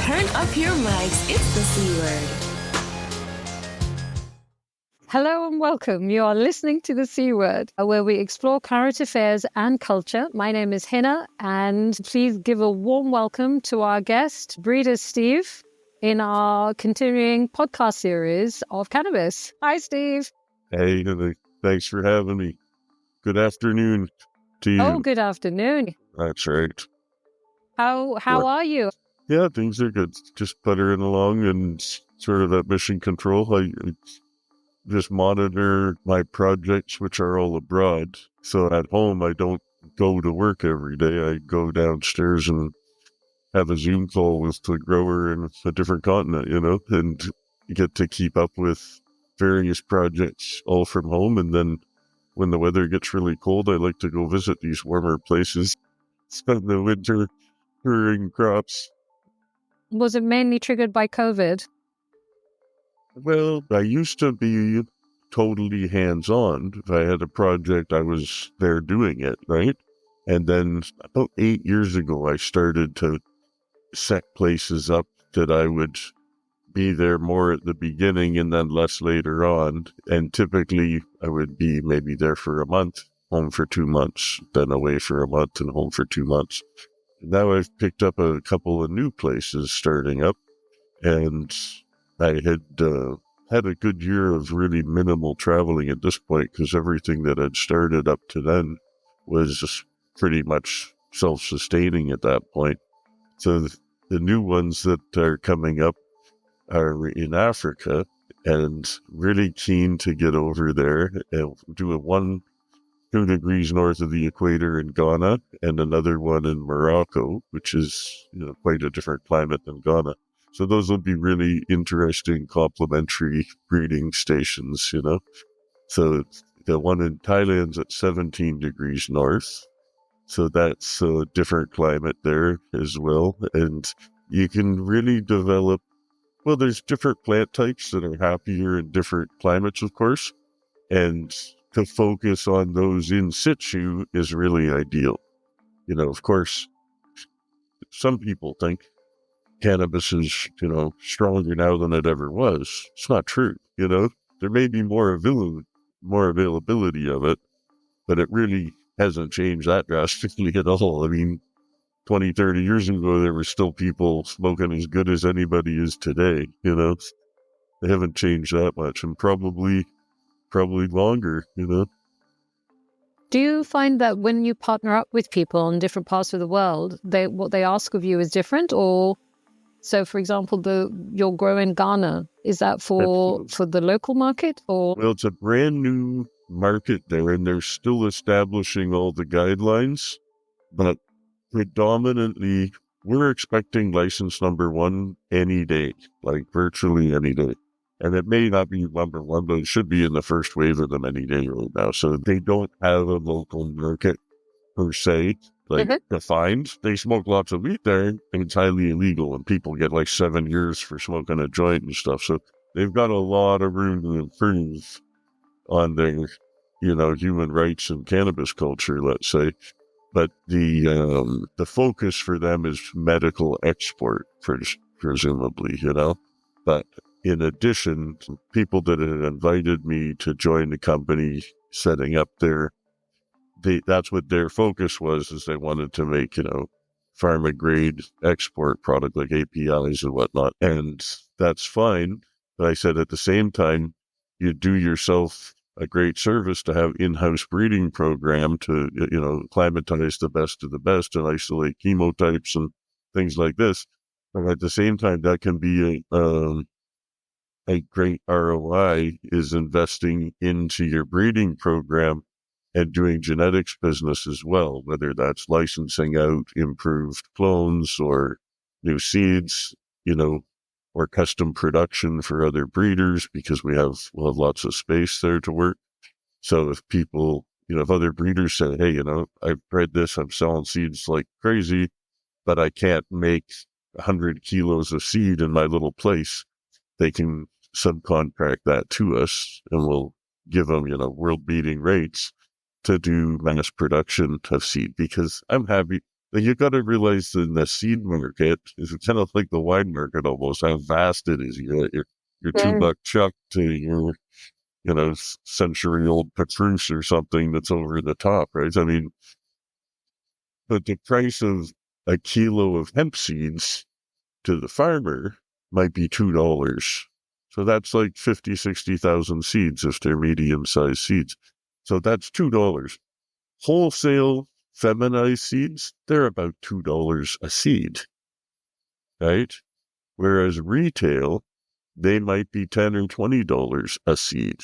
Turn up your mics. It's the C word. Hello and welcome. You are listening to The C Word, where we explore current affairs and culture. My name is Hina, and please give a warm welcome to our guest, Breeder Steve, in our continuing podcast series of Cannabis. Hi, Steve. Hey, thanks for having me. Good afternoon to you. Oh, good afternoon. That's right. How are you? Yeah, things are good. Just puttering along and sort of at mission control. I just monitor my projects, which are all abroad. So at home, I don't go to work every day. I go downstairs and have a Zoom call with the grower in a different continent, and get to keep up with various projects all from home. And then when the weather gets really cold, I like to go visit these warmer places, spend the winter growing crops. Was it mainly triggered by COVID? Well, I used to be totally hands-on. If I had a project, I was there doing it, right? And then about 8 years ago, I started to set places up that I would be there more at the beginning and then less later on. And typically, I would be maybe there for a month, home for 2 months, then away for a month and home for 2 months. Now I've picked up a couple of new places starting up, and I had a good year of really minimal traveling at this point because everything that I'd started up to then was just pretty much self-sustaining at that point. So the new ones that are coming up are in Africa, and really keen to get over there and do a 2 degrees north of the equator in Ghana and another one in Morocco, which is quite a different climate than Ghana. So those will be really interesting complementary breeding stations, So the one in Thailand's at 17 degrees north. So that's a different climate there as well. And you can really develop, well, there's different plant types that are happier in different climates, of course. And to focus on those in situ is really ideal. Of course, some people think cannabis is, stronger now than it ever was. It's not true. There may be more availability of it, but it really hasn't changed that drastically at all. I mean, 20, 30 years ago, there were still people smoking as good as anybody is today. They haven't changed that much, and probably longer, Do you find that when you partner up with people in different parts of the world, what they ask of you is different? Or, so for example, your grow in Ghana, is that for the local market? Or? Well, it's a brand new market there, and they're still establishing all the guidelines, but predominantly we're expecting license number 1 any day, like virtually any day. And it may not be number 1, but it should be in the first wave of them any day right now. So they don't have a local market per se, defined. They smoke lots of weed there, and it's highly illegal, and people get like 7 years for smoking a joint and stuff. So they've got a lot of room to improve on their, human rights and cannabis culture, let's say. But the focus for them is medical export, presumably, But in addition, people that had invited me to join the company setting up that's what their focus was, is they wanted to make, pharma grade export product like APIs and whatnot. And that's fine. But I said at the same time, you do yourself a great service to have in-house breeding program to, climatize the best of the best and isolate chemotypes and things like this. But at the same time, that can be a great ROI is investing into your breeding program and doing genetics business as well, whether that's licensing out improved clones or new seeds, or custom production for other breeders, because we'll have lots of space there to work. So if people, if other breeders say, hey, I've bred this, I'm selling seeds like crazy, but I can't make 100 kilos of seed in my little place, they can subcontract that to us, and we'll give them, world-beating rates to do mass production of seed, because I'm happy. But you got to realize in the seed market, it's kind of like the wine market almost, how vast it is. You got your $2 chuck to your, century-old Petrus or something that's over the top, right? I mean, but the price of a kilo of hemp seeds to the farmer might be $2. So that's like 50, 60,000 seeds if they're medium-sized seeds. So that's $2. Wholesale feminized seeds, they're about $2 a seed, right? Whereas retail, they might be $10 or $20 a seed.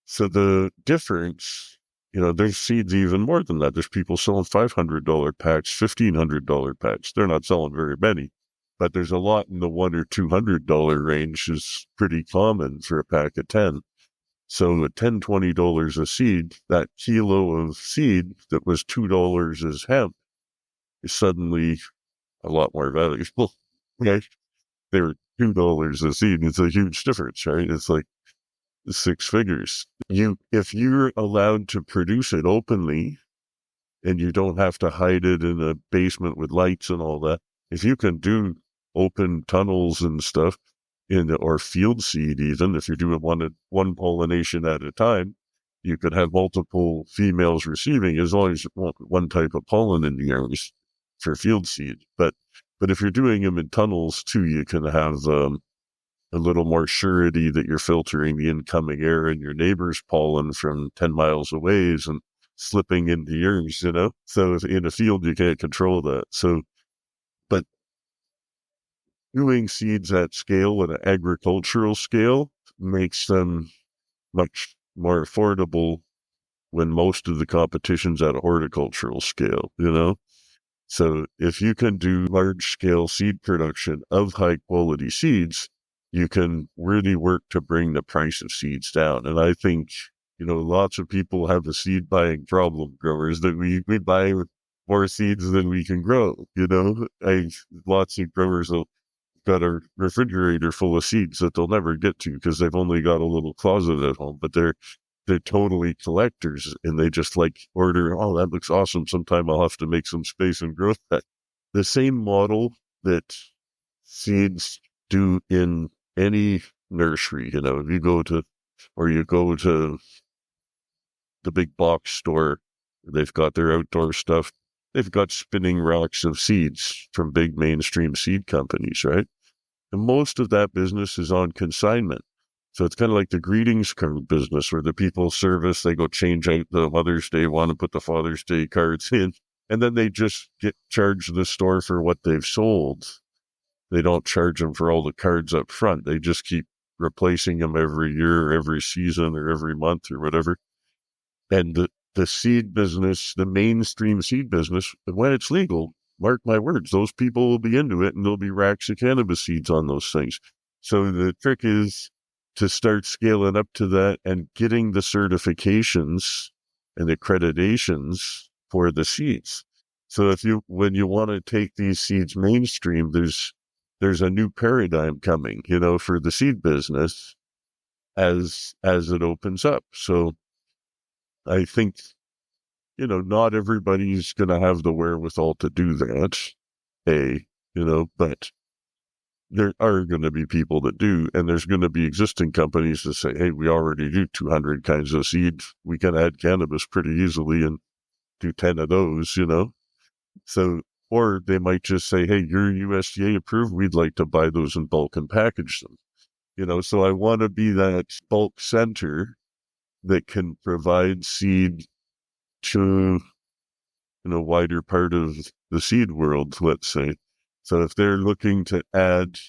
So the difference, there's seeds even more than that. There's people selling $500 packs, $1,500 packs. They're not selling very many, but there's a lot in the $100 or $200 range is pretty common for a pack of 10. So at $10, $20 a seed, that kilo of seed that was $2 as hemp is suddenly a lot more valuable. Right? They're $2 a seed. It's a huge difference, right? It's like 6 figures. If you're allowed to produce it openly and you don't have to hide it in a basement with lights and all that, if you can do open tunnels and stuff or field seed, even if you're doing one pollination at a time, you could have multiple females receiving as long as you want one type of pollen in the areas for field seed. But if you're doing them in tunnels too, you can have a little more surety that you're filtering the incoming air and your neighbor's pollen from 10 miles away and slipping into yours, So in a field, you can't control that. So, but doing seeds at scale, at an agricultural scale, makes them much more affordable when most of the competition's at a horticultural scale. So if you can do large scale seed production of high quality seeds, you can really work to bring the price of seeds down. And I think, lots of people have a seed buying problem, growers, that we buy more seeds than we can grow. Lots of growers will got a refrigerator full of seeds that they'll never get to because they've only got a little closet at home, but they're totally collectors and they just like order, oh, that looks awesome. Sometime I'll have to make some space and grow that. The same model that seeds do in any nursery, if you go to the big box store, they've got their outdoor stuff. They've got spinning racks of seeds from big mainstream seed companies, right? And most of that business is on consignment. So it's kind of like the greetings card business where the people service, they go change out the Mother's Day one and put the Father's Day cards in, and then they just get charged the store for what they've sold. They don't charge them for all the cards up front. They just keep replacing them every year, or every season, or every month, or whatever. And the seed business, the mainstream seed business, when it's legal, mark my words, those people will be into it and there'll be racks of cannabis seeds on those things. So the trick is to start scaling up to that and getting the certifications and accreditations for the seeds. So when you want to take these seeds mainstream, there's a new paradigm coming, for the seed business as it opens up. So I think, not everybody's going to have the wherewithal to do that, but there are going to be people that do, and there's going to be existing companies that say, hey, we already do 200 kinds of seed. We can add cannabis pretty easily and do 10 of those, So, or they might just say, hey, you're USDA approved. We'd like to buy those in bulk and package them, So I want to be that bulk center that can provide seed to wider part of the seed world, let's say. So if they're looking to add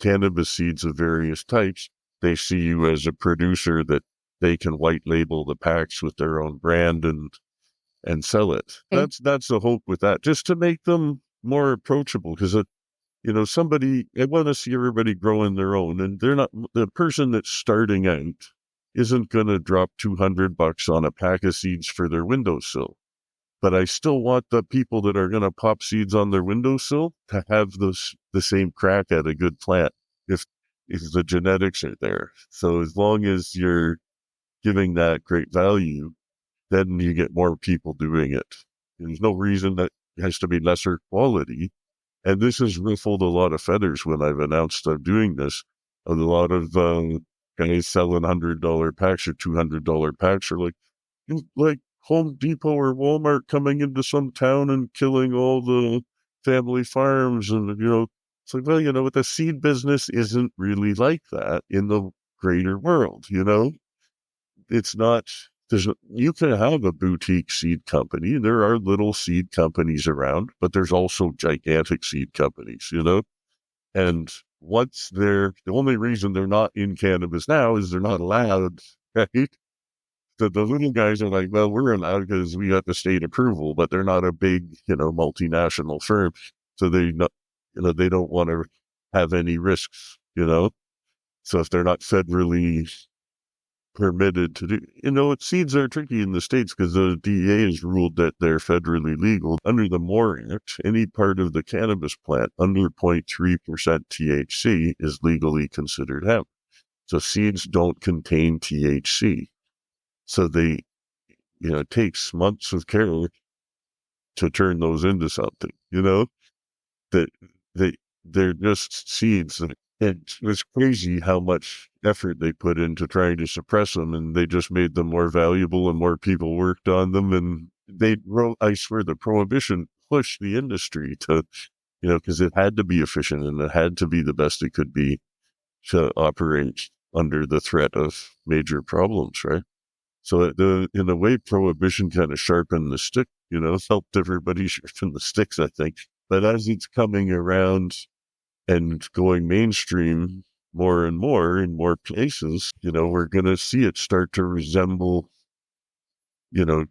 cannabis seeds of various types, they see you as a producer that they can white label the packs with their own brand and sell it. Okay. That's the hope with that, just to make them more approachable. Because I want to see everybody growing their own, and they're not the person that's starting out isn't going to drop $200 on a pack of seeds for their windowsill. But I still want the people that are going to pop seeds on their windowsill to have the same crack at a good plant if the genetics are there. So as long as you're giving that great value, then you get more people doing it. There's no reason that has to be lesser quality. And this has ruffled a lot of feathers when I've announced I'm doing this. A lot of guys selling $100 packs or $200 packs are like, like Home Depot or Walmart coming into some town and killing all the family farms. And, it's like, well, the seed business isn't really like that in the greater world, It's not, you can have a boutique seed company. There are little seed companies around, but there's also gigantic seed companies, And the only reason they're not in cannabis now is they're not allowed, right? The little guys are like, well, we're allowed because we got the state approval, but they're not a big, multinational firm. So they don't want to have any risks. So if they're not federally permitted to do, seeds are tricky in the States because the DEA has ruled that they're federally legal. Under the MORE Act, any part of the cannabis plant under 0.3% THC is legally considered hemp. So seeds don't contain THC. So it takes months of care to turn those into something, that they, they're just seeds. And it was crazy how much effort they put into trying to suppress them, and they just made them more valuable and more people worked on them. And I swear the prohibition pushed the industry to, because it had to be efficient and it had to be the best it could be to operate under the threat of major problems, right? So in a way, prohibition kind of sharpened the stick, helped everybody sharpen the sticks, I think. But as it's coming around and going mainstream more and more in more places, we're going to see it start to resemble, you know,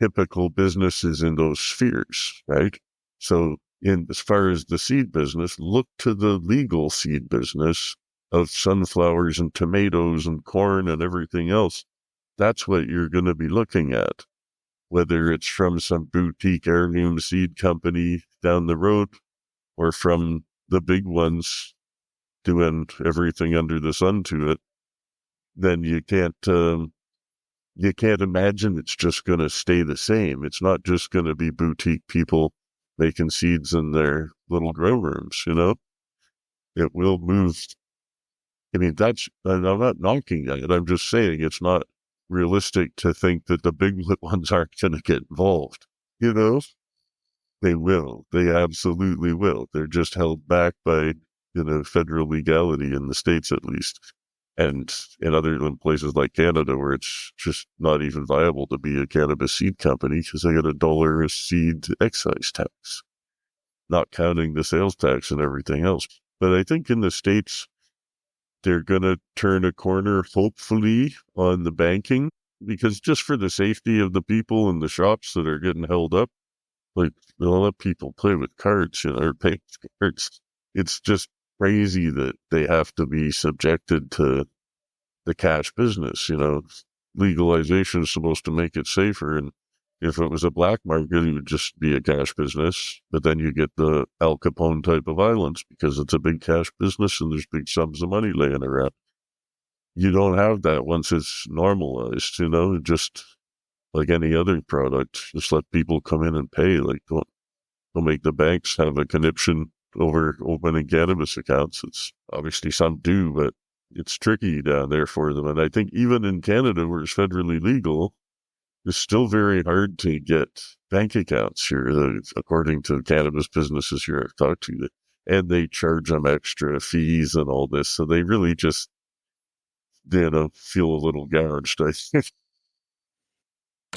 typical businesses in those spheres, right? So as far as the seed business, look to the legal seed business of sunflowers and tomatoes and corn and everything else. That's what you're going to be looking at, whether it's from some boutique heirloom seed company down the road or from the big ones doing everything under the sun to it. Then you can't imagine it's just going to stay the same. It's not just going to be boutique people making seeds in their little grow rooms, It will move. I mean, I'm not knocking it. I'm just saying it's not realistic to think that the big ones aren't going to get involved. You know, they will. They absolutely will. They're just held back by, federal legality in the States, at least. And in other places like Canada, where it's just not even viable to be a cannabis seed company because they got $1 a seed excise tax, not counting the sales tax and everything else. But I think in the States, they're going to turn a corner, hopefully, on the banking, because just for the safety of the people in the shops that are getting held up, like, they'll let people play with cards, or pay with cards. It's just crazy that they have to be subjected to the cash business, Legalization is supposed to make it safer, and if it was a black market, it would just be a cash business. But then you get the Al Capone type of violence because it's a big cash business and there's big sums of money laying around. You don't have that once it's normalized, just like any other product. Just let people come in and pay. Like, don't make the banks have a conniption over opening cannabis accounts. It's obviously some do, but it's tricky down there for them. And I think even in Canada, where it's federally legal, it's still very hard to get bank accounts here, according to cannabis businesses here I've talked to. And they charge them extra fees and all this. So they really just, feel a little gouged, I think.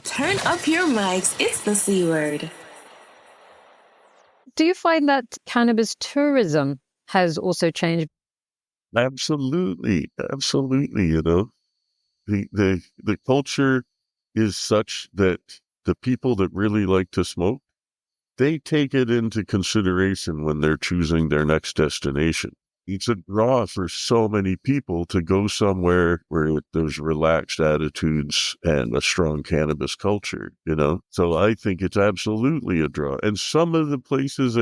Turn up your mics. It's the C word. Do you find that cannabis tourism has also changed? Absolutely. Absolutely. The culture is such that the people that really like to smoke, they take it into consideration when they're choosing their next destination. It's a draw for so many people to go somewhere where there's relaxed attitudes and a strong cannabis culture. So I think it's absolutely a draw. And some of the places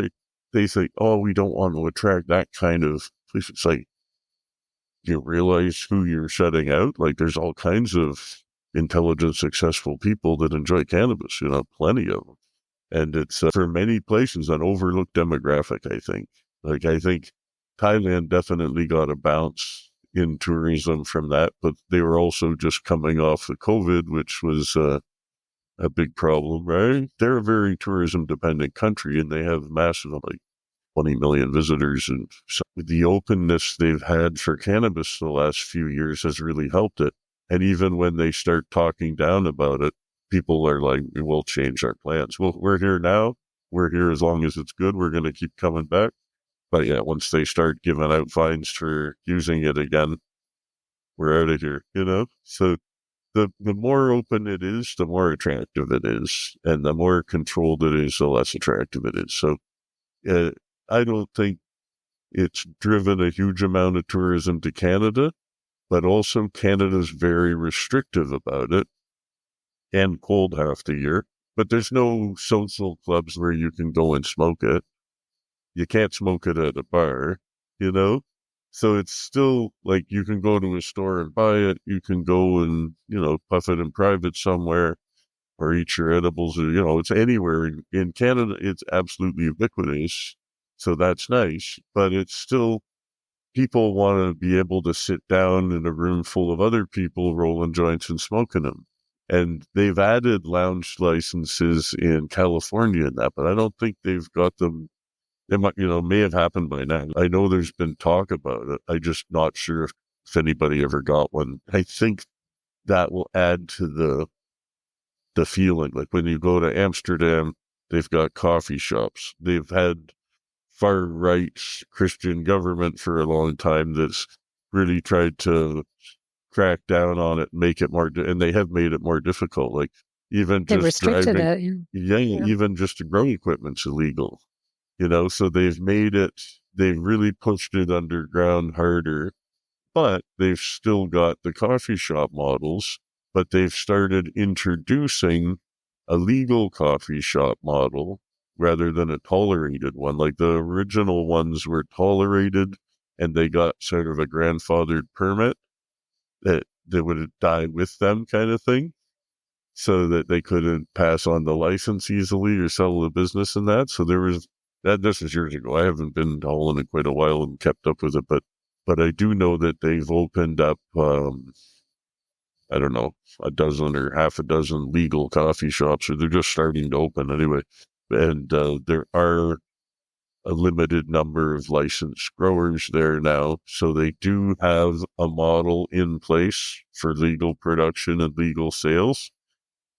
they say, oh, we don't want to attract that kind of place. It's like, you realize who you're shutting out. Like, there's all kinds of intelligent, successful people that enjoy cannabis, plenty of them. And it's for many places an overlooked demographic, I think. Like, I think Thailand definitely got a bounce in tourism from that, but they were also just coming off the COVID, which was a big problem, right? They're a very tourism dependent country and they have massive, like 20 million visitors. And so the openness they've had for cannabis the last few years has really helped it. And even when they start talking down about it, people are like, we'll change our plans. Well, we're here now. We're here as long as it's good. We're going to keep coming back. But yeah, once they start giving out fines for using it again, we're out of here, you know? So the more open it is, the more attractive it is. And the more controlled it is, the less attractive it is. So uh, I don't think it's driven a huge amount of tourism to Canada, but also Canada's very restrictive about it and cold half the year. But there's no social clubs where you can go and smoke it. You can't smoke it at a bar, you know? So it's still like you can go to a store and buy it. You can go and, puff it in private somewhere or eat your edibles. Or, it's anywhere. In Canada, it's absolutely ubiquitous. So that's nice, but it's still people want to be able to sit down in a room full of other people rolling joints and smoking them. And they've added lounge licenses in California and that, but I don't think they've got them. It might, may have happened by now. I know there's been talk about it. I'm just not sure if anybody ever got one. I think that will add to the feeling. Like when you go to Amsterdam, they've got coffee shops. They've had far right Christian government for a long time that's really tried to crack down on it, make it more, and they have made it more difficult. Like even They've just restricted driving, it. yeah, Yeah. even just to grow equipment's illegal. So they've really pushed it underground harder, but they've still got the coffee shop models, but they've started introducing a legal coffee shop model rather than a tolerated one. Like the original ones were tolerated and they got sort of a grandfathered permit that would die with them kind of thing so that they couldn't pass on the license easily or sell the business and that. So there was that. This was years ago. I haven't been to Holland in quite a while and kept up with it, but I do know that they've opened up. I don't know, a dozen or half a dozen legal coffee shops, or they're just starting to open anyway. And there are a limited number of licensed growers there now. So they do have a model in place for legal production and legal sales,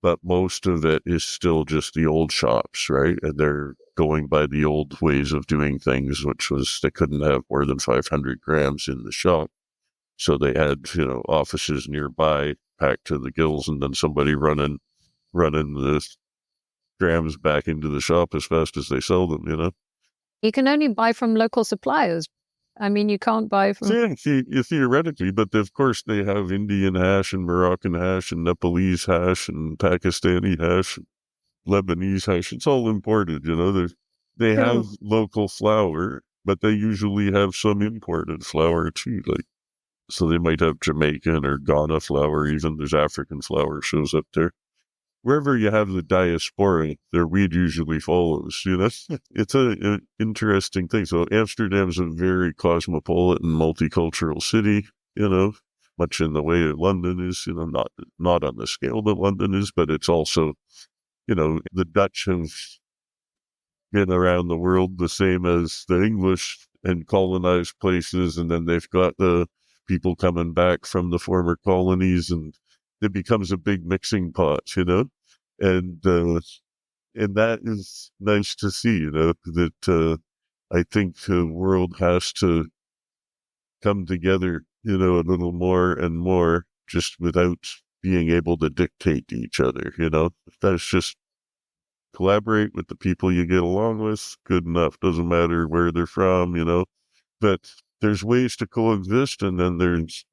but most of it is still just the old shops, right? And they're going by the old ways of doing things, which was they couldn't have more than 500 grams in the shop. So they had, offices nearby packed to the gills and then somebody running the grams back into the shop as fast as they sell them. You can only buy from local suppliers. I mean, you can't buy from. So yeah, theoretically, but of course they have Indian hash and Moroccan hash and Nepalese hash and Pakistani hash, and Lebanese hash. It's all imported, they have Sure. local flour, but they usually have some imported flour too. Like, so they might have Jamaican or Ghana flour, even there's African flour shows up there. Wherever you have the diaspora, their weed usually follows. It's an interesting thing. So Amsterdam's a very cosmopolitan, multicultural city, much in the way that London is, not on the scale that London is, but it's also, the Dutch have been around the world the same as the English and colonized places. And then they've got the people coming back from the former colonies and it becomes a big mixing pot. And, and that is nice to see, that, I think the world has to come together, a little more and more just without being able to dictate to each other. That's just collaborate with the people you get along with. Good enough. Doesn't matter where they're from. But there's ways to coexist, and then there's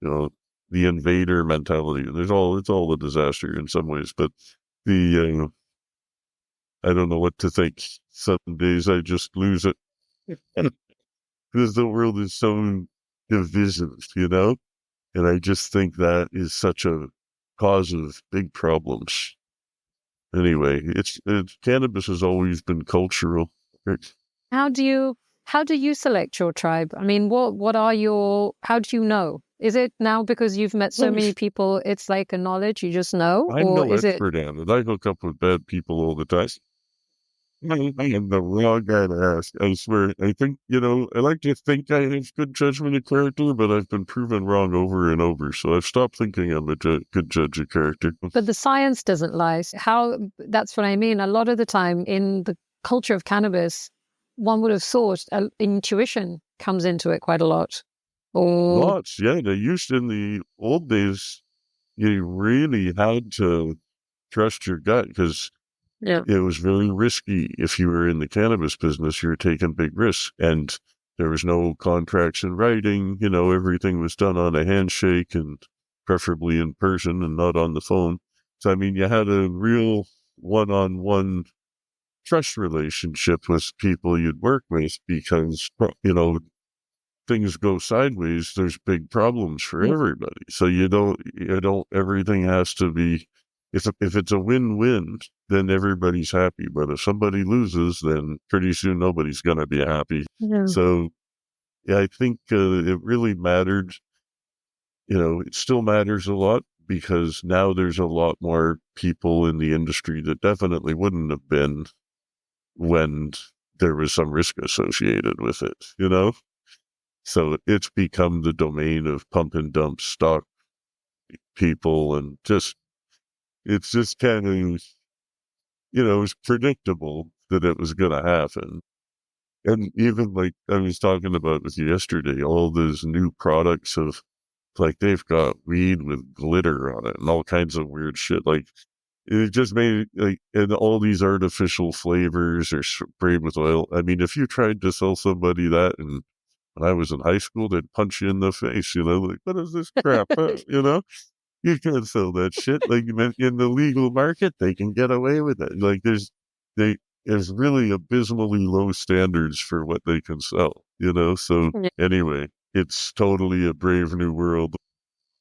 the invader mentality. It's all a disaster in some ways. But the I don't know what to think. Some days I just lose it because the world is so divisive. And I just think that is such a cause of big problems. anyway, it's cannabis has always been cultural. How do you select your tribe? I mean, what are your how do you know? Is it now because you've met so Well, many people, it's like a knowledge you just know? I'm Or no is it expert on it. I hook up with bad people all the time. I am the wrong guy to ask. I swear. I think, I like to think I have good judgment of character, but I've been proven wrong over and over. So I've stopped thinking I'm a good judge of character. but the science doesn't lie. How that's what I mean. A lot of the time in the culture of cannabis, one would have thought intuition comes into it quite a lot. Or Lots, yeah. They used in the old days, you really had to trust your gut because yeah. it was very risky. If you were in the cannabis business, you were taking big risks, and there was no contracts in writing. Everything was done on a handshake and preferably in person and not on the phone. So, I mean, you had a real one-on-one trust relationship with people you'd work with because, things go sideways, there's big problems for everybody. So you don't, everything has to be, if it's a win-win, then everybody's happy. But if somebody loses, then pretty soon nobody's going to be happy. Yeah. So yeah, I think it really mattered. It still matters a lot because now there's a lot more people in the industry that definitely wouldn't have been when there was some risk associated with it. So it's become the domain of pump and dump stock people and it's just kind of, it's predictable that it was going to happen. And even like I was talking about with you yesterday, all those new products of like they've got weed with glitter on it and all kinds of weird shit. Like it just made it like, and all these artificial flavors are sprayed with oil. I mean, if you tried to sell somebody that and when I was in high school, they'd punch you in the face, like, what is this crap? You can't sell that shit. Like in the legal market, they can get away with it. Like they, there's really abysmally low standards for what they can sell. So Yeah. anyway, it's totally a brave new world.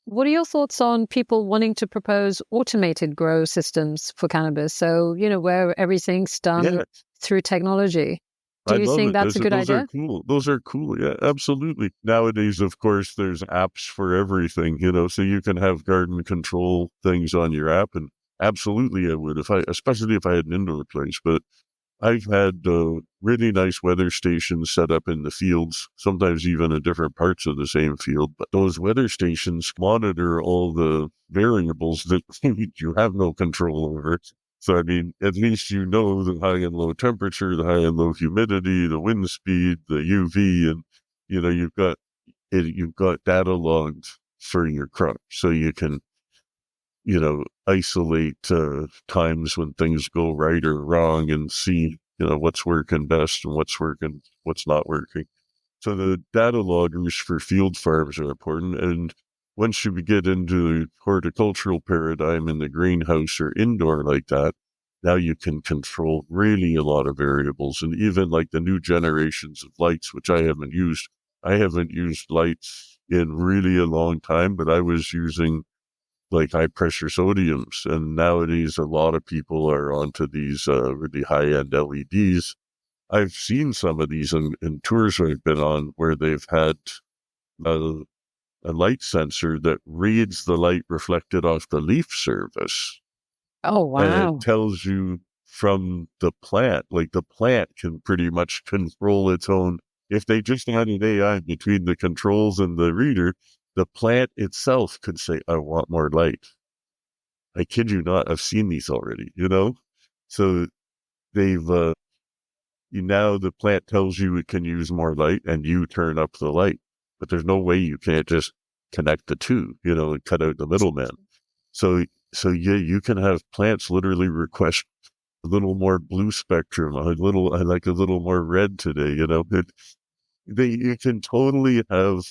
What are your thoughts on people wanting to propose automated grow systems for cannabis? So, where everything's done Yeah, through technology. Do I you love think it. that's a good Those are idea? cool. Those are cool. Yeah, absolutely. Nowadays, of course, there's apps for everything, so you can have garden control things on your app. And absolutely, I would especially if I had an indoor place. But I've had really nice weather stations set up in the fields, sometimes even in different parts of the same field. But those weather stations monitor all the variables that you have no control over. So, I mean, at least the high and low temperature, the high and low humidity, the wind speed, the UV, and, you've got data logged for your crop. So you can isolate times when things go right or wrong and see, what's working best and what's not working. So the data loggers for field farms are important. And once you get into the horticultural paradigm in the greenhouse or indoor like that, now you can control really a lot of variables. And even like the new generations of lights, which I haven't used. I haven't used lights in really a long time, but I was using like high pressure sodiums. And nowadays, a lot of people are onto these really high end LEDs. I've seen some of these in tours I've been on where they've had a, a light sensor that reads the light reflected off the leaf surface. Oh, And it wow. tells you from the plant, like the plant can pretty much control its own. If they just had an AI between the controls and the reader, the plant itself could say, I want more light. I kid you not, I've seen these already. So they've, now the plant tells you it can use more light and you turn up the light. But there's no way you can't just connect the two, and cut out the middleman. So yeah, you can have plants literally request a little more blue spectrum, I like a little more red today. You can totally have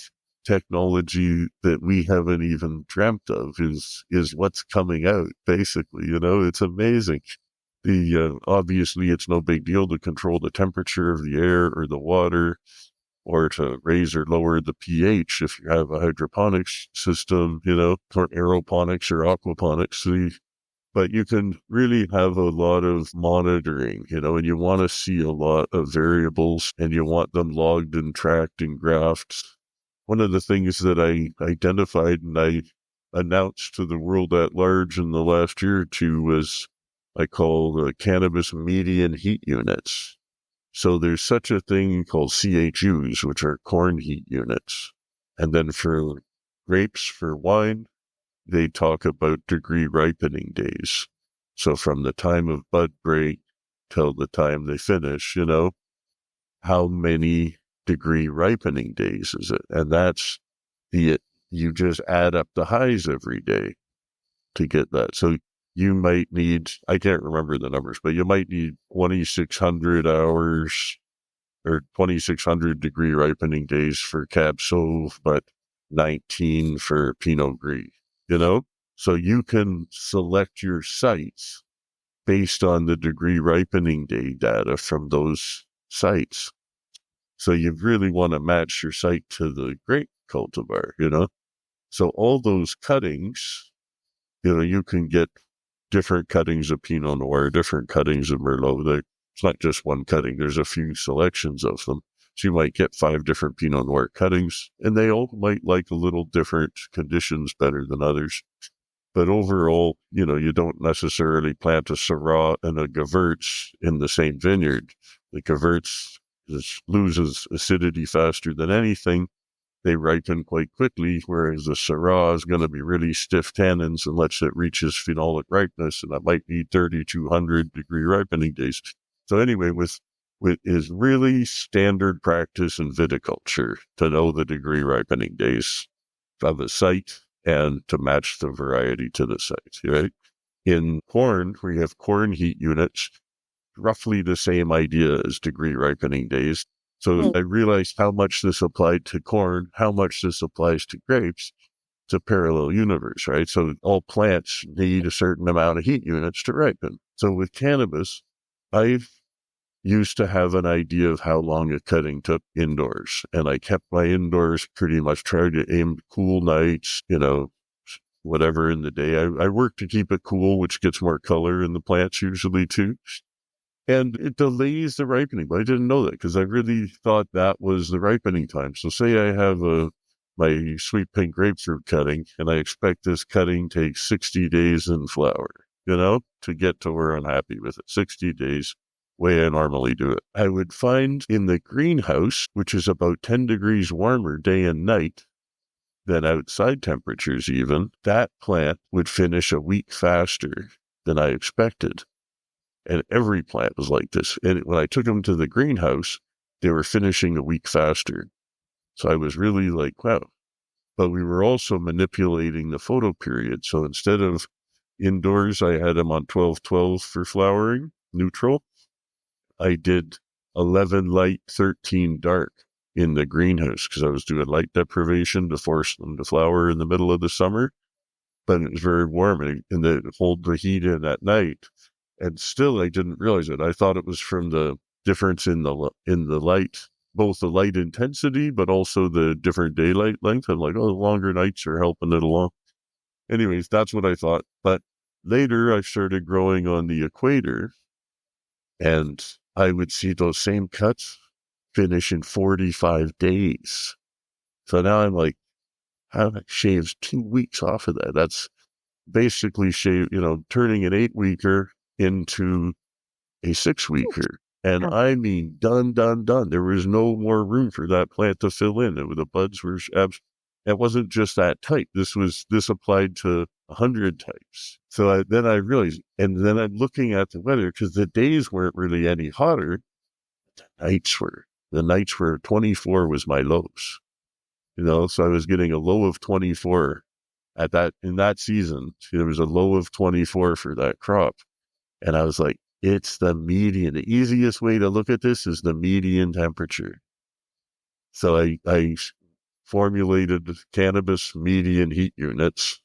technology that we haven't even dreamt of is what's coming out basically. It's amazing. The obviously it's no big deal to control the temperature of the air or the water or to raise or lower the pH if you have a hydroponics system, or aeroponics or aquaponics. but you can really have a lot of monitoring, and you want to see a lot of variables and you want them logged and tracked and graphed. One of the things that I identified and I announced to the world at large in the last year or two was I call the cannabis median heat units. So there's such a thing called CHUs, which are corn heat units. And then for grapes, for wine, they talk about degree ripening days. So from the time of bud break till the time they finish, how many degree ripening days is it? And that's you just add up the highs every day to get that. So you might need, I can't remember the numbers, but you might need 2,600 hours or 2,600 degree ripening days for Cab Sauv, but 19 for Pinot Gris. So you can select your sites based on the degree ripening day data from those sites. So you really want to match your site to the grape cultivar. So all those cuttings, you can get different cuttings of Pinot Noir, different cuttings of Merlot. It's not just one cutting. There's a few selections of them. So you might get 5 different Pinot Noir cuttings, and they all might like a little different conditions better than others. But overall, you don't necessarily plant a Syrah and a Gewurz in the same vineyard. The Gewurz loses acidity faster than anything. They ripen quite quickly, whereas the Syrah is going to be really stiff tannins unless it reaches phenolic ripeness, and that might need 3,200 degree ripening days. So anyway, with is really standard practice in viticulture to know the degree ripening days of a site and to match the variety to the site, right? In corn, we have corn heat units, roughly the same idea as degree ripening days. So I realized how much this applied to corn, how much this applies to grapes. It's a parallel universe, right? So all plants need a certain amount of heat units to ripen. So with cannabis, I used to have an idea of how long a cutting took indoors. And I kept my indoors pretty much trying to aim cool nights, whatever in the day. I work to keep it cool, which gets more color in the plants usually too. And it delays the ripening, but I didn't know that because I really thought that was the ripening time. So say I have my sweet pink grapefruit cutting, and I expect this cutting takes 60 days in flower, to get to where I'm happy with it. 60 days, way I normally do it. I would find in the greenhouse, which is about 10 degrees warmer day and night than outside temperatures even, that plant would finish a week faster than I expected. And every plant was like this. And when I took them to the greenhouse, they were finishing a week faster. So I was really like, wow. But we were also manipulating the photo period. So instead of indoors, I had them on 12-12 for flowering, neutral. I did 11 light, 13 dark in the greenhouse because I was doing light deprivation to force them to flower in the middle of the summer. But it was very warm and they hold the heat in at night. And still, I didn't realize it. I thought it was from the difference in the light, both the light intensity, but also the different daylight length. I'm like, oh, the longer nights are helping it along. Anyways, that's what I thought. But later, I started growing on the equator, and I would see those same cuts finish in 45 days. So now I'm like, how that shaves 2 weeks off of that. That's basically turning an 8-weeker into a 6-weeker. And I mean, done. There was no more room for that plant to fill in. The buds were, it wasn't just that type. This applied to 100 types. So then I realized, and then I'm looking at the weather because the days weren't really any hotter. The nights were 24 was my lows, so I was getting a low of 24 in that season. There was a low of 24 for that crop. And I was like, it's the median. The easiest way to look at this is the median temperature. So I formulated cannabis median heat units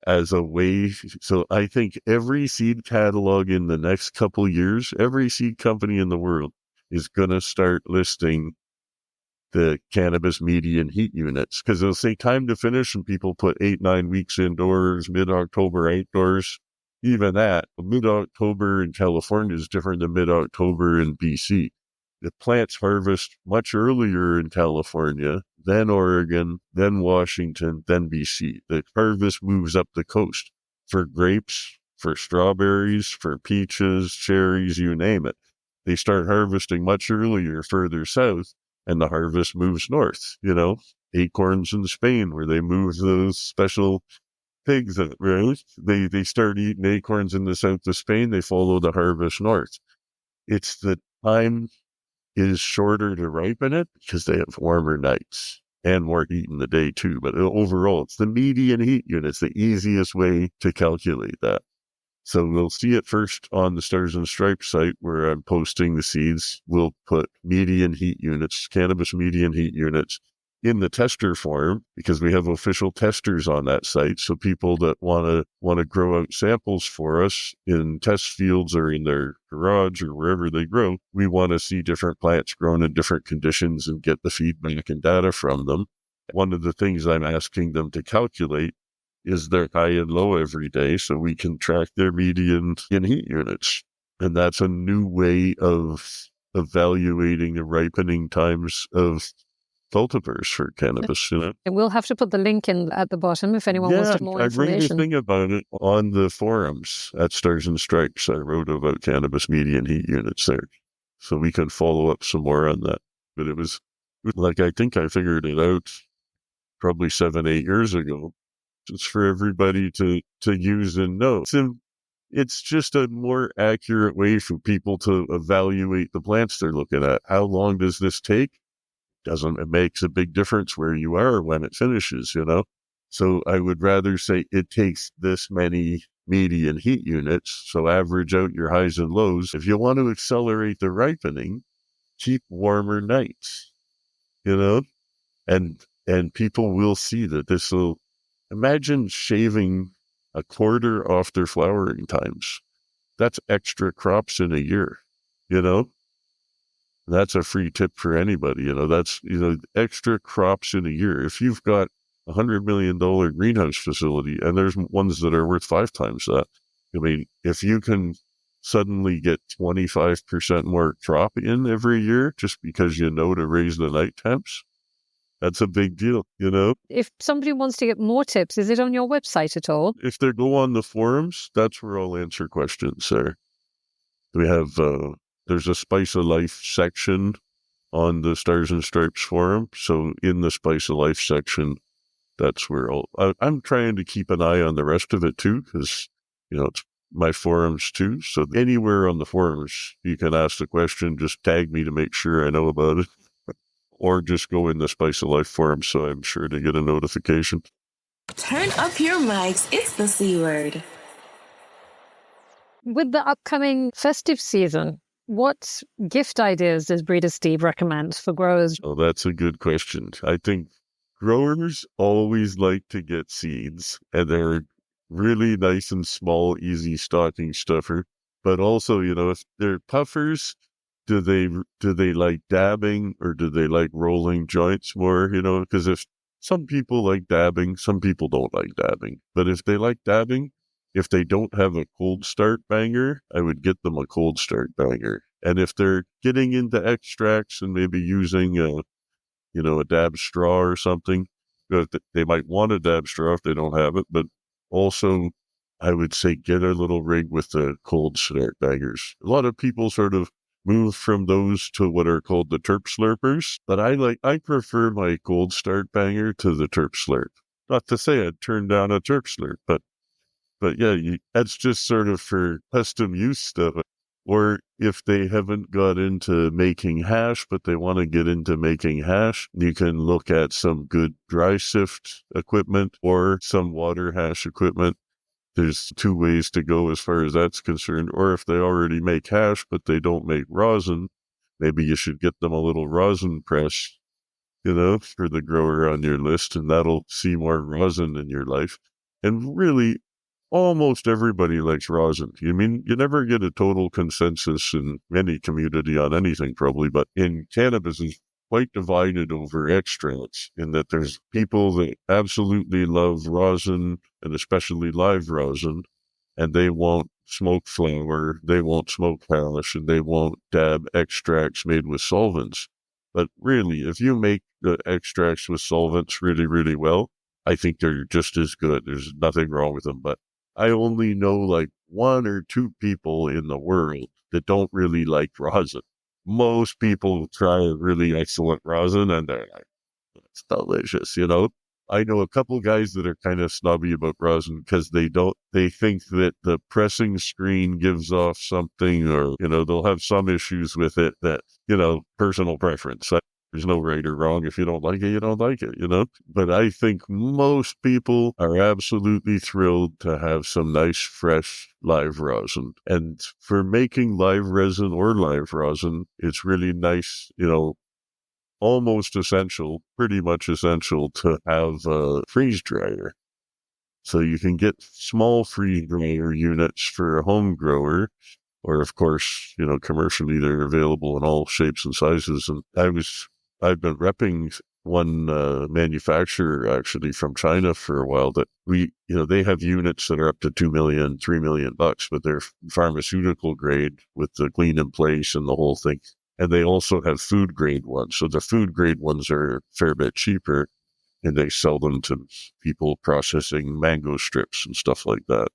as a way. So I think every seed catalog in the next couple years, every seed company in the world is going to start listing the cannabis median heat units because they'll say time to finish and people put 8-9 weeks indoors, mid-October outdoors. even that, mid-October in California is different than mid-October in BC. The plants harvest much earlier in California, then Oregon, then Washington, then BC. The harvest moves up the coast for grapes, for strawberries, for peaches, cherries, you name it. They start harvesting much earlier further south, and the harvest moves north, acorns in Spain, where they move those special pigs, right? They start eating acorns in the south of Spain. They follow the harvest north. It's the time is shorter to ripen it because they have warmer nights and more heat in the day too. But overall, it's the median heat unit. It's the easiest way to calculate that. So we'll see it first on the Stars and Stripes site where I'm posting the seeds. We'll put median heat units, cannabis median heat units in the tester form because we have official testers on that site. So people that want to grow out samples for us in test fields or in their garage or wherever they grow, we want to see different plants grown in different conditions and get the feedback and data from them. One of the things I'm asking them to calculate is their high and low every day so we can track their median in heat units. And that's a new way of evaluating the ripening times of cultivars for cannabis, And we'll have to put the link in at the bottom if anyone wants to have more information. I read a thing about it on the forums at Stars and Stripes. I wrote about cannabis median heat units there. So we can follow up some more on that. But it was like, I think I figured it out probably 7-8 years ago. It's for everybody to use and know. It's just a more accurate way for people to evaluate the plants they're looking at. How long does this take? It makes a big difference where you are when it finishes, So I would rather say it takes this many median heat units. So average out your highs and lows. If you want to accelerate the ripening, keep warmer nights, and people will see that this will. Imagine shaving a quarter off their flowering times. That's extra crops in a year, That's a free tip for anybody, That's, extra crops in a year. If you've got $100 million greenhouse facility, and there's ones that are worth 5 times that, if you can suddenly get 25% more crop in every year just because to raise the night temps, that's a big deal, If somebody wants to get more tips, is it on your website at all? If they go on the forums, that's where I'll answer questions there. We have, there's a Spice of Life section on the Stars and Stripes forum. So in the Spice of Life section, that's where I'm trying to keep an eye on the rest of it too, because, it's my forums too. So anywhere on the forums, you can ask the question, just tag me to make sure I know about it. Or just go in the Spice of Life forum, so I'm sure to get a notification. Turn up your mics. It's the C word. With the upcoming festive season, what gift ideas does Breeder Steve recommend for growers? Oh, that's a good question. I think growers always like to get seeds, and they're really nice and small, easy stocking stuffer. But also, if they're puffers, do they like dabbing or do they like rolling joints more? Because if some people like dabbing, some people don't like dabbing. But if they like dabbing, if they don't have a cold start banger, I would get them a cold start banger. And if they're getting into extracts and maybe using a dab straw or something, they might want a dab straw if they don't have it. But also, I would say get a little rig with the cold start bangers. A lot of people sort of move from those to what are called the terp slurpers, but I prefer my cold start banger to the terp slurp. Not to say I'd turn down a terp slurp, but yeah, that's just sort of for custom use stuff. Or if they haven't got into making hash, but they want to get into making hash, you can look at some good dry sift equipment or some water hash equipment. There's 2 ways to go as far as that's concerned. Or if they already make hash, but they don't make rosin, maybe you should get them a little rosin press, for the grower on your list, and that'll see more rosin in your life. And really, almost everybody likes rosin. You never get a total consensus in any community on anything probably, but in cannabis is quite divided over extracts in that there's people that absolutely love rosin and especially live rosin. and they won't smoke flower, they won't smoke hash, and they won't dab extracts made with solvents. But really, if you make the extracts with solvents really, really well, I think they're just as good. There's nothing wrong with them. But I only know like one or two people in the world that don't really like rosin. Most people try a really excellent rosin and they're like, it's delicious, you know? I know a couple guys that are kind of snobby about rosin because they think that the pressing screen gives off something or, they'll have some issues with it that, personal preference. There's no right or wrong. If you don't like it, you don't like it, But I think most people are absolutely thrilled to have some nice, fresh live rosin. And for making live resin or live rosin, it's really nice, almost essential, pretty much essential to have a freeze dryer. So you can get small freeze dryer units for a home grower, or of course, commercially they're available in all shapes and sizes. And I've been repping one manufacturer actually from China for a while that they have units that are up to 2 million, 3 million bucks, but they're pharmaceutical grade with the clean in place and the whole thing. And they also have food grade ones. So the food grade ones are a fair bit cheaper and they sell them to people processing mango strips and stuff like that.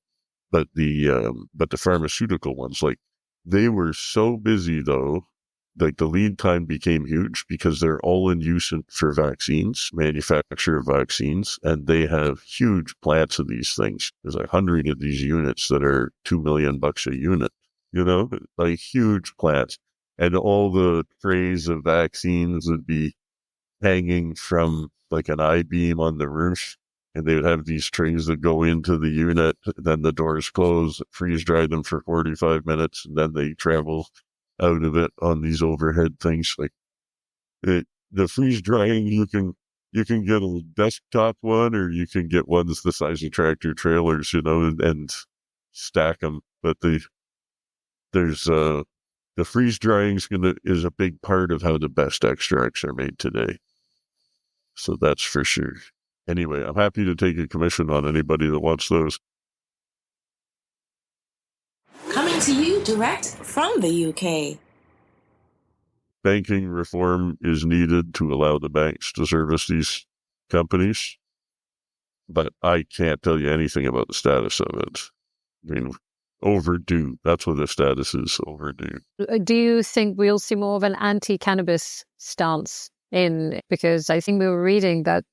But the pharmaceutical ones, like they were so busy though, like the lead time became huge because they're all in use for vaccines, manufacture of vaccines, and they have huge plants of these things. There's 100 of these units that are 2 million bucks a unit, like huge plants. And all the trays of vaccines would be hanging from like an I-beam on the roof. And they would have these trays that go into the unit, then the doors close, freeze dry them for 45 minutes, and then they travel out of it on these overhead things. Like the freeze drying, you can get a desktop one, or you can get ones the size of tractor trailers, and stack them. But there's the freeze drying is a big part of how the best extracts are made today. So that's for sure. Anyway, I'm happy to take a commission on anybody that wants those. Coming to you direct from the UK. Banking reform is needed to allow the banks to service these companies, but I can't tell you anything about the status of it. I mean, overdue. That's what the status is, overdue. Do you think we'll see more of an anti-cannabis stance because I think we were reading that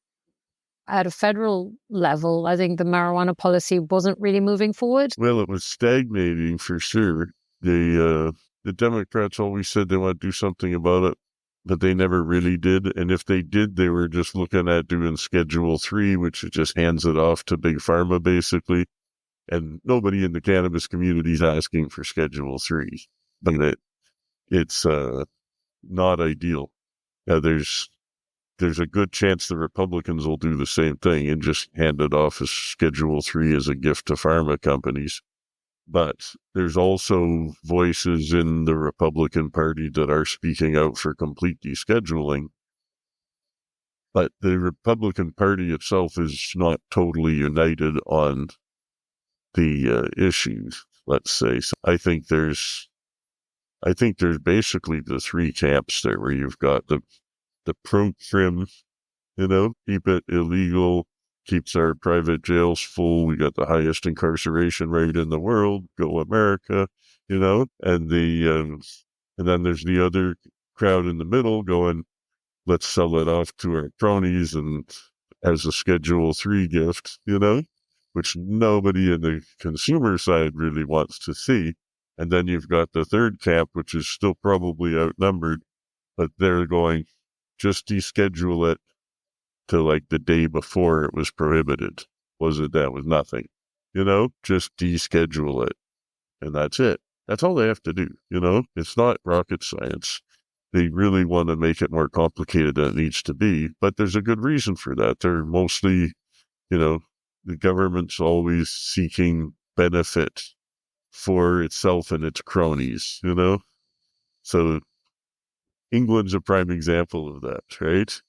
at a federal level, I think the marijuana policy wasn't really moving forward. Well, it was stagnating for sure. The Democrats always said they want to do something about it, but they never really did. And if they did, they were just looking at doing Schedule 3, which just hands it off to Big Pharma, basically. And nobody in the cannabis community is asking for Schedule 3. But it's not ideal. There's a good chance the Republicans will do the same thing and just hand it off as Schedule 3 as a gift to pharma companies. But there's also voices in the Republican Party that are speaking out for complete descheduling. But the Republican Party itself is not totally united on the issues, let's say. So I think there's basically the three camps there where you've got the pro-trim, keep it illegal, keeps our private jails full. We got the highest incarceration rate in the world. Go America, and then there's the other crowd in the middle going, let's sell it off to our cronies and as a Schedule 3 gift, which nobody in the consumer side really wants to see. And then you've got the third camp, which is still probably outnumbered, but they're going, just deschedule it to like the day before it was prohibited. That was nothing, just deschedule it. And that's it. That's all they have to do. It's not rocket science. They really want to make it more complicated than it needs to be, but there's a good reason for that. They're mostly, the government's always seeking benefit for itself and its cronies, So England's a prime example of that, right?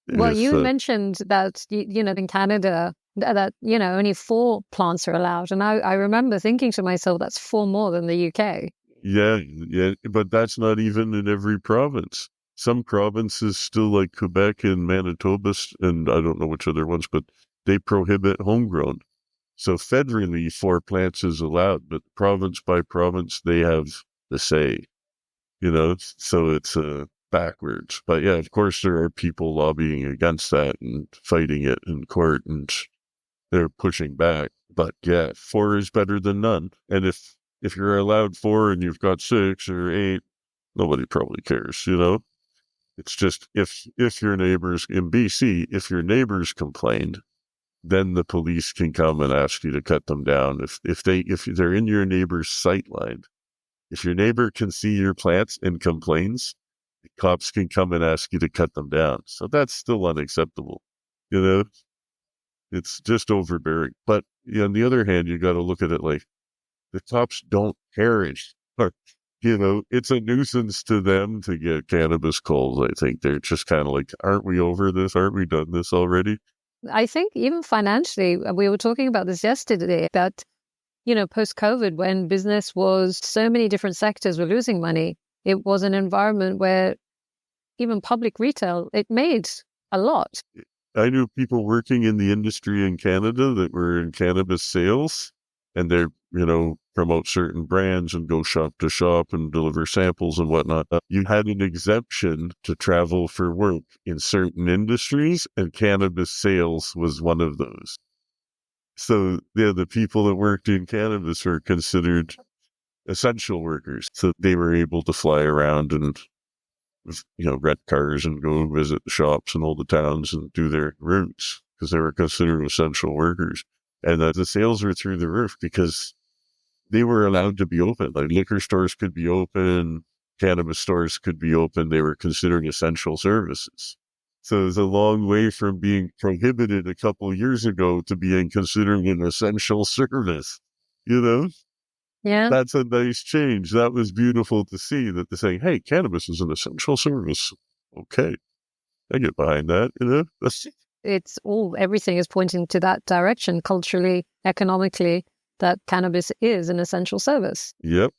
Well, you mentioned that, in Canada, that, only 4 plants are allowed. And I remember thinking to myself, that's 4 more than the UK. Yeah, but that's not even in every province. Some provinces still, like Quebec and Manitoba, and I don't know which other ones, but they prohibit homegrown. So federally, 4 plants is allowed, but province by province, they have the say, so it's backwards. But yeah, of course, there are people lobbying against that and fighting it in court, and they're pushing back. But yeah, 4 is better than none. And if you're allowed 4 and you've got 6 or 8, nobody probably cares, It's just if your neighbors in BC, if your neighbors complained, then the police can come and ask you to cut them down. If they're in your neighbor's sight line, if your neighbor can see your plants and complains, the cops can come and ask you to cut them down. So that's still unacceptable. You know, it's just overbearing. But on the other hand, you got to look at it like the cops don't care anymore. It's a nuisance to them to get cannabis calls. I think they're just kind of like, aren't we over this? Aren't we done this already? I think even financially, we were talking about this yesterday, that, post-COVID, when business was, so many different sectors were losing money, it was an environment where even public retail, it made a lot. I knew people working in the industry in Canada that were in cannabis sales, and they're, promote certain brands and go shop to shop and deliver samples and whatnot. You had an exemption to travel for work in certain industries, and cannabis sales was one of those. So, yeah, the people that worked in cannabis were considered essential workers. So they were able to fly around and rent cars and go visit the shops in all the towns and do their routes because they were considered essential workers. And the sales were through the roof because they were allowed to be open. Like liquor stores could be open, cannabis stores could be open. They were considered essential services. So it's a long way from being prohibited a couple of years ago to being considered an essential service, Yeah. That's a nice change. That was beautiful to see that they're saying, hey, cannabis is an essential service. Okay. I get behind that, Everything is pointing to that direction, culturally, economically, that cannabis is an essential service. Yep.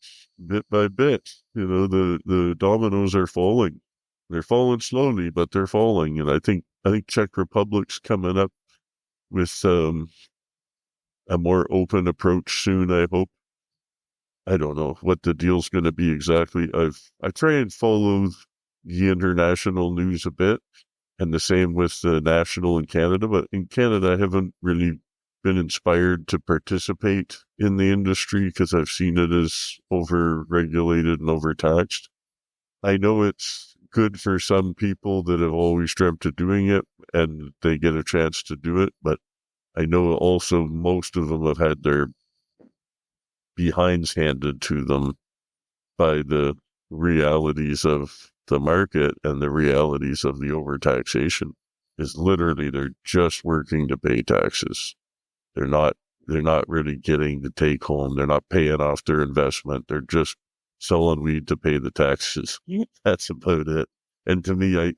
Bit by bit, the dominoes are falling. They're falling slowly, but they're falling. And I think Czech Republic's coming up with a more open approach soon, I hope. I don't know what the deal's going to be exactly. I try and follow the international news a bit, and the same with the national in Canada. But in Canada, I haven't really been inspired to participate in the industry because I've seen it as over-regulated and overtaxed. I know it's good for some people that have always dreamt of doing it, and they get a chance to do it. But I know also most of them have had their behinds handed to them by the realities of the market and the realities of the overtaxation. Is literally they're just working to pay taxes. They're not really getting the take home. They're not paying off their investment. They're just selling weed to pay the taxes. That's about it. And to me,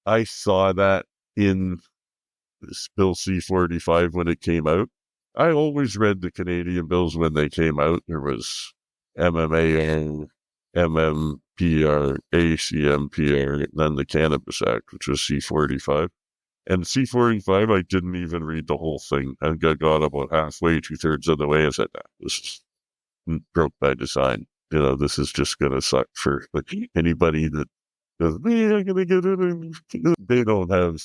I saw that in Bill C-45 when it came out. I always read the Canadian bills when they came out. There was MMAN, MMPR, ACMPR, and then the Cannabis Act, which was C-45. And C-45, I didn't even read the whole thing. I got about halfway, 2/3 of the way. I said, this is broke by design. This is just going to suck for anybody that goes, I'm going to get it. They don't have,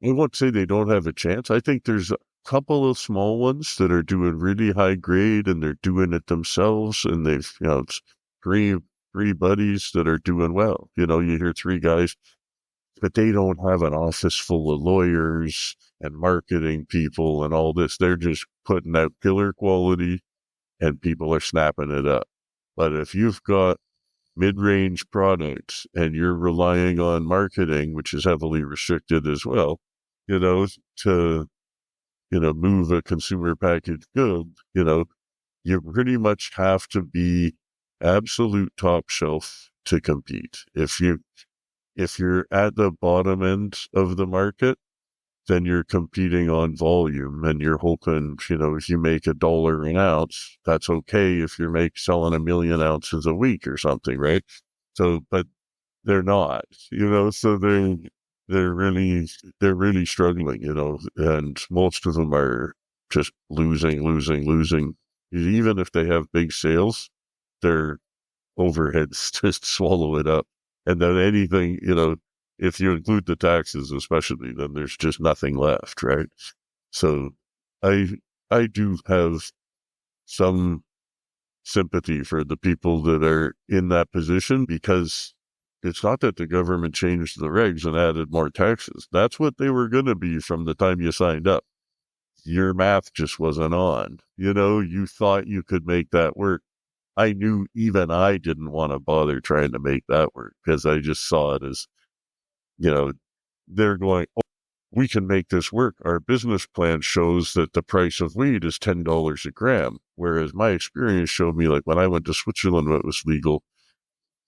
I won't say they don't have a chance. I think there's a couple of small ones that are doing really high grade and they're doing it themselves. And they've, it's three buddies that are doing well. You hear 3 guys, but they don't have an office full of lawyers and marketing people and all this. They're just putting out killer quality and people are snapping it up. But if you've got mid-range products and you're relying on marketing, which is heavily restricted as well, to, move a consumer packaged good, you pretty much have to be absolute top shelf to compete. If you're at the bottom end of the market, then you're competing on volume, and you're hoping, if you make $1 an ounce, that's okay if you're selling 1 million ounces a week or something, right? So, but they're not, so they're really, struggling, and most of them are just losing. Even if they have big sales, their overheads just swallow it up. And then anything, if you include the taxes, especially, then there's just nothing left, right? So I, I do have some sympathy for the people that are in that position, because it's not that the government changed the regs and added more taxes. That's what they were going to be from the time you signed up. Your math just wasn't on. You thought you could make that work. I knew even I didn't want to bother trying to make that work, because I just saw it as, they're going, oh, we can make this work. Our business plan shows that the price of weed is $10 a gram. Whereas my experience showed me, like when I went to Switzerland, when it was legal,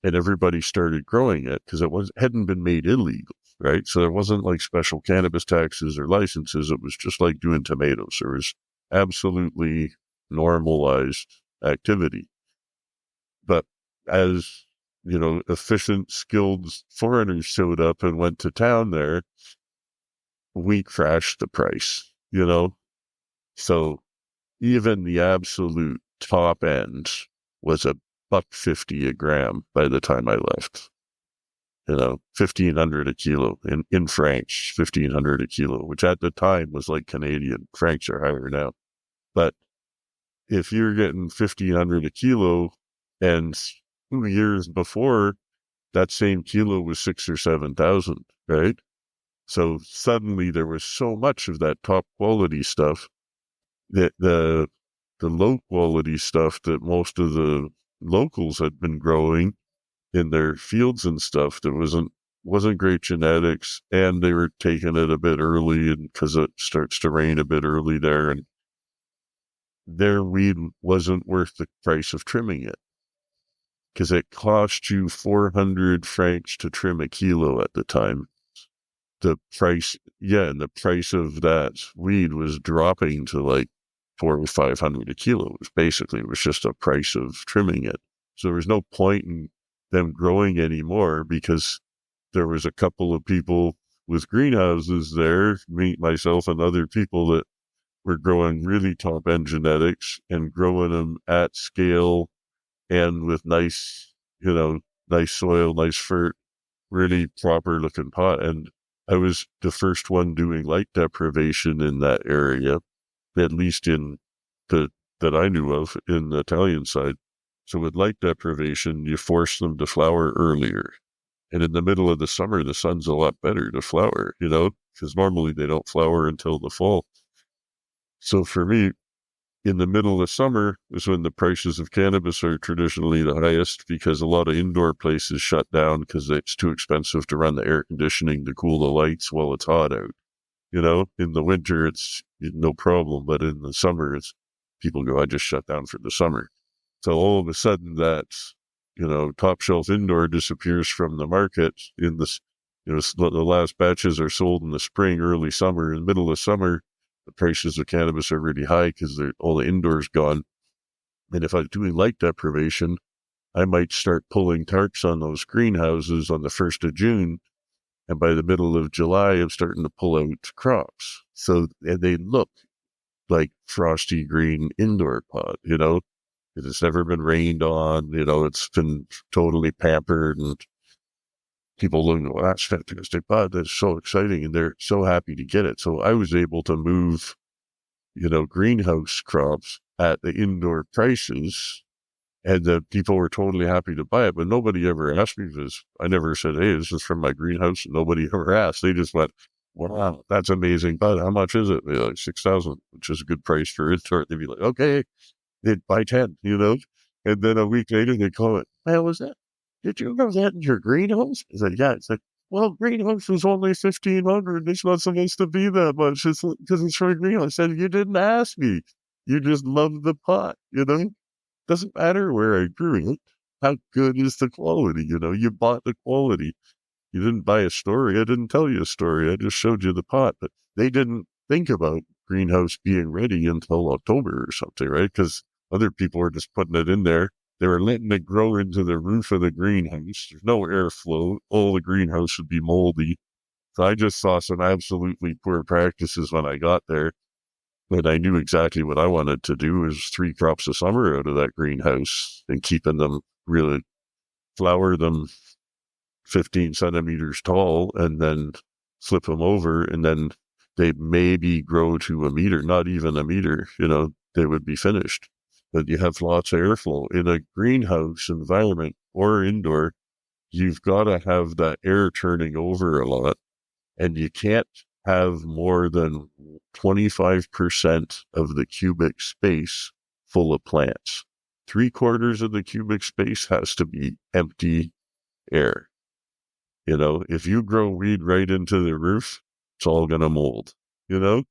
and everybody started growing it, because hadn't been made illegal, right? So there wasn't like special cannabis taxes or licenses. It was just like doing tomatoes. There was absolutely normalized activity. But as, efficient, skilled foreigners showed up and went to town there, we crashed the price, So even the absolute top end was $1.50 a gram by the time I left. 1,500 a kilo in francs, 1,500 a kilo, which at the time was like Canadian. Francs are higher now. But if you're getting 1,500 a kilo, and 2 years before, that same kilo was 6,000 or 7,000, right? So suddenly there was so much of that top quality stuff that the low quality stuff that most of the locals had been growing in their fields and stuff, that wasn't great genetics, and they were taking it a bit early, and because it starts to rain a bit early there, and their weed wasn't worth the price of trimming it, because it cost you 400 francs to trim a kilo at the time. And the price of that weed was dropping to like 400 or 500 a kilo. It was just a price of trimming it. So there was no point in them growing anymore, because there was a couple of people with greenhouses there, myself and other people, that were growing really top end genetics and growing them at scale, and with nice, nice soil, nice fert, really proper looking pot. And I was the first one doing light deprivation in that area, at least in the that I knew of in the Italian side. So with light deprivation, you force them to flower earlier. And in the middle of the summer, the sun's a lot better to flower, because normally they don't flower until the fall. So for me, in the middle of summer is when the prices of cannabis are traditionally the highest, because a lot of indoor places shut down because it's too expensive to run the air conditioning to cool the lights while it's hot out. In the winter, it's no problem, but in the summer, people go, I just shut down for the summer. So all of a sudden that, top shelf indoor disappears from the market in this, the last batches are sold in the spring, early summer. In the middle of summer, the prices of cannabis are really high because all the indoors gone. And if I'm doing light deprivation, I might start pulling tarps on those greenhouses on the 1st of June. And by the middle of July, I'm starting to pull out crops. So, and they look like frosty green indoor pot, it's never been rained on, it's been totally pampered, and people look, well, that's fantastic pot. That's so exciting. And they're so happy to get it. So I was able to move, greenhouse crops at the indoor prices, and the people were totally happy to buy it. But nobody ever asked me this. I never said, hey, this is from my greenhouse. Nobody ever asked. They just went, wow, that's amazing. But how much is it? They're like 6,000, which is a good price for it. They'd be like, okay, they'd buy 10, And then a week later, they call it, hey, was that? Did you grow that in your greenhouse? I said, yeah. It's like, well, greenhouse was only 1,500. It's not supposed to be that much. It's because it's for a greenhouse. I said, you didn't ask me. You just love the pot, Doesn't matter where I grew it. How good is the quality? You bought the quality. You didn't buy a story. I didn't tell you a story. I just showed you the pot. But they didn't think about greenhouse being ready until October or something, right? Because other people were just putting it in there. They were letting it grow into the roof of the greenhouse. There's no airflow. All the greenhouse would be moldy. So I just saw some absolutely poor practices when I got there. But I knew exactly what I wanted to do is 3 crops a summer out of that greenhouse and keeping them really flower them 15 centimeters tall and then flip them over and then they maybe grow to a meter, not even a meter, they would be finished. But you have lots of airflow in a greenhouse environment or indoor. You've got to have that air turning over a lot and you can't have more than 25% of the cubic space full of plants. 3/4 of the cubic space has to be empty air. If you grow weed right into the roof, it's all going to mold, you know?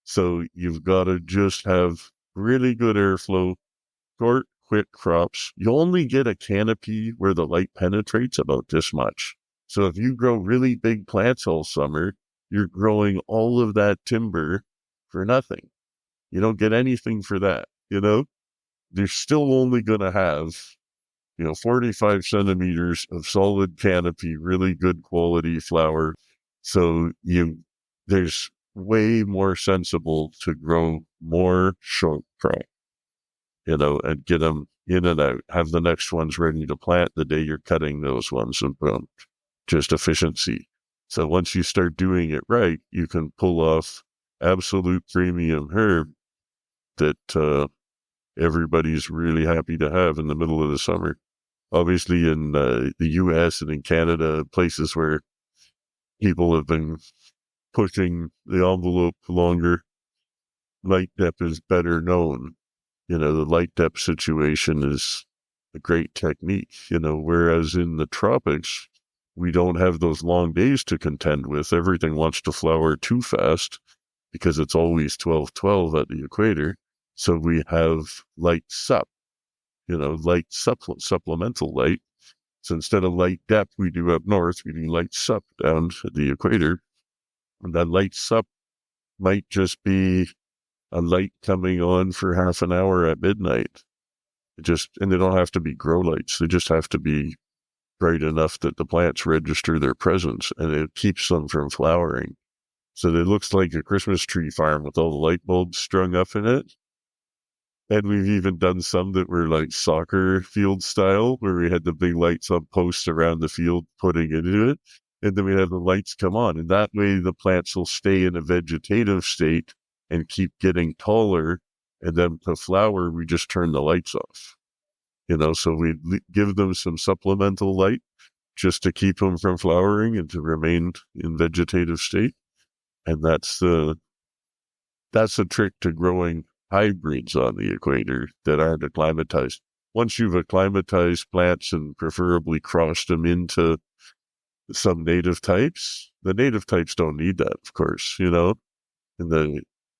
So you've got to just have really good airflow, short, quick crops. You only get a canopy where the light penetrates about this much. So if you grow really big plants all summer, you're growing all of that timber for nothing. You don't get anything for that. They're still only going to have 45 centimeters of solid canopy, really good quality flower. So there's way more sensible to grow more short crop, and get them in and out. Have the next ones ready to plant the day you're cutting those ones, and boom, just efficiency. So once you start doing it right, you can pull off absolute premium herb that everybody's really happy to have in the middle of the summer. Obviously, in the U.S. and in Canada, places where people have been pushing the envelope longer, light depth is better known. The light depth situation is a great technique, whereas in the tropics, we don't have those long days to contend with. Everything wants to flower too fast because it's always 12-12 at the equator. So we have light supplemental light. So instead of light depth, we do up north, we do light sup down at the equator. And that light sup might just be a light coming on for half an hour at midnight. And they don't have to be grow lights. They just have to be bright enough that the plants register their presence and it keeps them from flowering. So it looks like a Christmas tree farm with all the light bulbs strung up in it. And we've even done some that were like soccer field style, where we had the big lights on posts around the field putting into it. And then we have the lights come on. And that way the plants will stay in a vegetative state and keep getting taller. And then to flower, we just turn the lights off. So we give them some supplemental light just to keep them from flowering and to remain in vegetative state. And that's the trick to growing hybrids on the equator that aren't acclimatized. Once you've acclimatized plants and preferably crossed them into some native types, the native types don't need that, of course,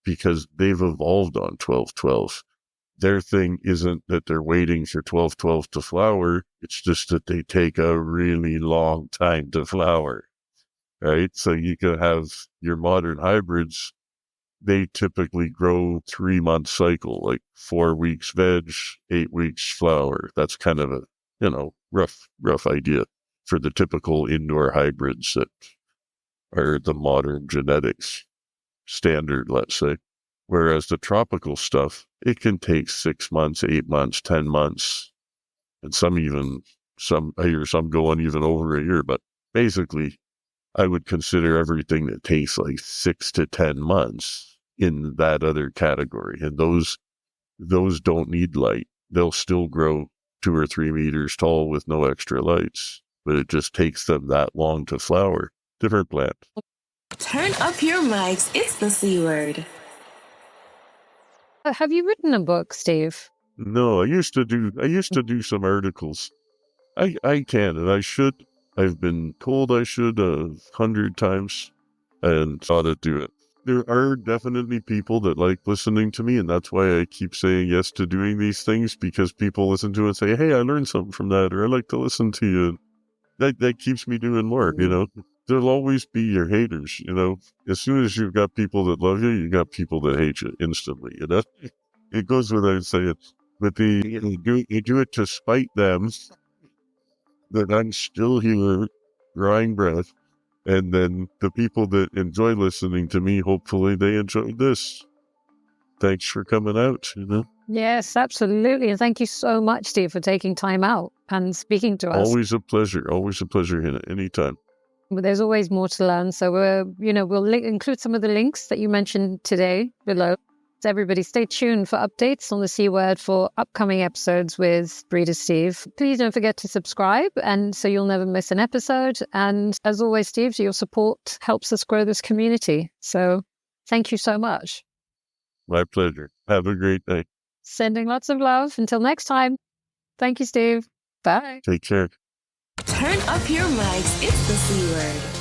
because they've evolved on 12-12. Their thing isn't that they're waiting for 12-12 to flower. It's just that they take a really long time to flower, right? So you can have your modern hybrids. They typically grow 3-month cycle, like 4 weeks veg, 8 weeks flower. That's kind of a, rough idea for the typical indoor hybrids that are the modern genetics standard, let's say. Whereas the tropical stuff, it can take 6 months, 8 months, 10 months, and I hear some going even over a year. But basically, I would consider everything that takes like 6 to 10 months in that other category. And those don't need light. They'll still grow 2 or 3 meters tall with no extra lights, but it just takes them that long to flower. Different plant. Turn up your mics. It's the C word. Have you written a book, Steve? No, I used to do some articles. I can and I should. I've been told I should 100 times and thought to do it. There are definitely people that like listening to me, and that's why I keep saying yes to doing these things, because people listen to it and say, hey, I learned something from that, or I like to listen to you. that keeps me doing more, you know. There'll always be your haters, you know. As soon as you've got people that love you, you got people that hate you instantly, you know. It goes without saying. But you do it to spite them that I'm still here, drawing breath. And then the people that enjoy listening to me, hopefully they enjoy this. Thanks for coming out, you know. Yes, absolutely. And thank you so much, Steve, for taking time out and speaking to us. Always a pleasure, Hannah, anytime. There's always more to learn. So we'll include some of the links that you mentioned today below. So everybody stay tuned for updates on the C Word for upcoming episodes with Breeder Steve. Please don't forget to subscribe, and so you'll never miss an episode. And as always, Steve, your support helps us grow this community. So thank you so much. My pleasure. Have a great night. Sending lots of love. Until next time. Thank you, Steve. Bye. Take care. Turn up your mics. It's the C Word.